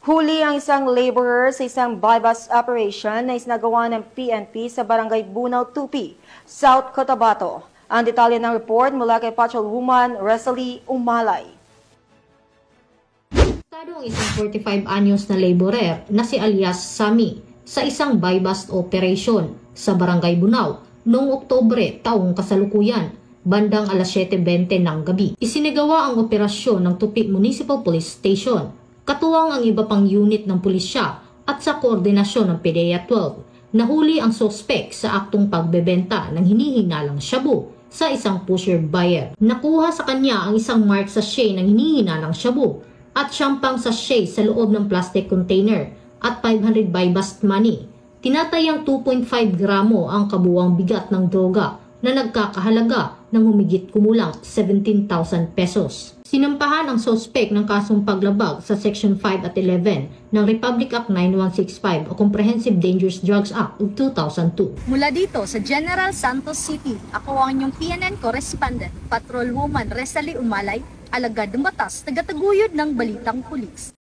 Huli ang isang laborer sa isang buy-bust operation na isinagawa ng PNP sa Barangay Bunaw, Tupi, South Cotabato. Ang detalye ng report mula kay Patrolwoman Rosalie Umalay. Arestado ang isang 45 anyos na laborer na si alias Sami sa isang buy-bust operation sa Barangay Bunaw noong Oktubre taong kasalukuyan, bandang alas 7:20 ng gabi. Isinagawa ang operasyon ng Tupi Municipal Police Station, katuwang ang iba pang unit ng pulisya at sa koordinasyon ng PDEA 12. Nahuli ang sospek sa aktong pagbebenta ng hinihinalang shabu sa isang pusher buyer. Nakuha sa kanya ang isang mark sachet ng hinihinalang shabu at siyang sachet sa loob ng plastic container at 500 buy-bust money. Tinatayang 2.5 gramo ang kabuuang bigat ng droga na nagkakahalaga ng humigit kumulang 17,000 pesos. Sinampahan ang sospek ng kasong paglabag sa Section 5 at 11 ng Republic Act 9165 o Comprehensive Dangerous Drugs Act of 2002. Mula dito sa General Santos City, ako ang inyong PNN correspondent, Patrolwoman Rosalie Umalay, alagad ng batas, tagataguyod ng Balitang Pulis.